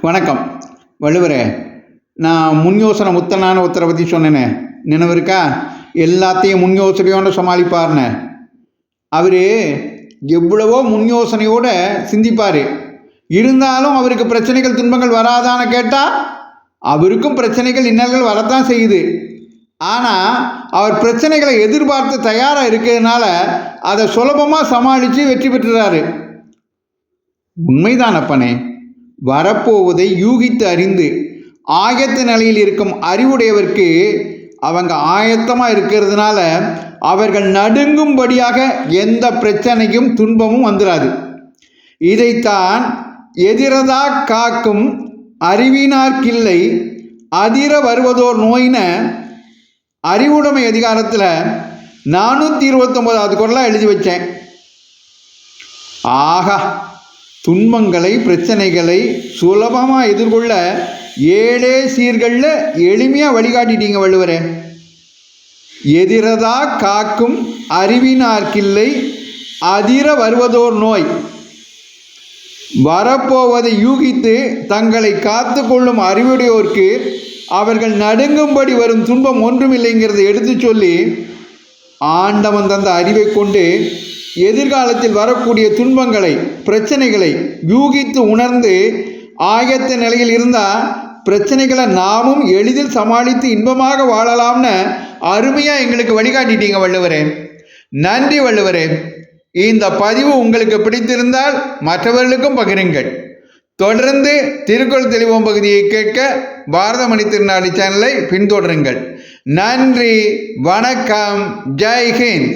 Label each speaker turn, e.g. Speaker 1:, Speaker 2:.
Speaker 1: வணக்கம். வள்ளுவரே, நான் முன் யோசனை முத்தனான ஒருத்தரை பற்றி சொன்னேனே, நினைவு இருக்கா? எல்லாத்தையும் முன் யோசனையோடு சமாளிப்பார்னு. அவர் எவ்வளவோ முன் யோசனையோடு சிந்திப்பார். இருந்தாலும் அவருக்கு பிரச்சனைகள் துன்பங்கள் வராதான்னு கேட்டால் அவருக்கும் பிரச்சனைகள் இன்னல்கள் வரத்தான் செய்யுது. ஆனால் அவர் பிரச்சனைகளை எதிர்பார்த்து தயாராக இருக்கிறதுனால அதை சுலபமாக சமாளித்து வெற்றி பெற்றுறாரு. உண்மைதான் அப்பனே. வரப்போவதை யூகித்து அறிந்து ஆயத்த நிலையில் இருக்கும் அறிவுடையவருக்கு அவங்க ஆயத்தமாக இருக்கிறதுனால அவர்கள் நடுங்கும்படியாக எந்த பிரச்சனையும் துன்பமும் வந்துடாது. இதைத்தான் எதிரதா காக்கும் அறிவினார்க்கில்லை அதிர வருவதோர் நோயின அறிவுடைமை அதிகாரத்தில் 429வது குறளாக எழுதி வச்சேன். ஆகா, துன்பங்களை பிரச்சனைகளை சுலபமாக எதிர்கொள்ள 7 சீர்களில் எளிமையாக வழிகாட்டிட்டீங்க வள்ளுவரே. எதிரதா காக்கும் அறிவினார்க்கில்லை அதிர வருவதோர் நோய். வரப்போவதை யூகித்து தங்களை காத்து கொள்ளும் அறிவுடையோருக்கு அவர்கள் நடுங்கும்படி வரும் துன்பம் ஒன்றுமில்லைங்கிறதை எடுத்து சொல்லி ஆண்டவன் தந்த அறிவை கொண்டு எதிர்காலத்தில் வரக்கூடிய துன்பங்களை பிரச்சனைகளை யூகித்து உணர்ந்து ஆயத்த நிலையில் இருந்தால் பிரச்சனைகளை நாமும் எளிதில் சமாளித்து இன்பமாக வாழலாம்னு அருமையாக எங்களுக்கு வழிகாட்டிட்டீங்க வள்ளுவரே. நன்றி வள்ளுவரே. இந்த பதிவு உங்களுக்கு பிடித்திருந்தால் மற்றவர்களுக்கும் பகிருங்கள். தொடர்ந்து திருக்குறள் தெளிவோம் பகுதியை கேட்க பாரதமணி திருநாடு சேனலை பின்தொடருங்கள். நன்றி, வணக்கம், ஜெய் ஹிந்த்.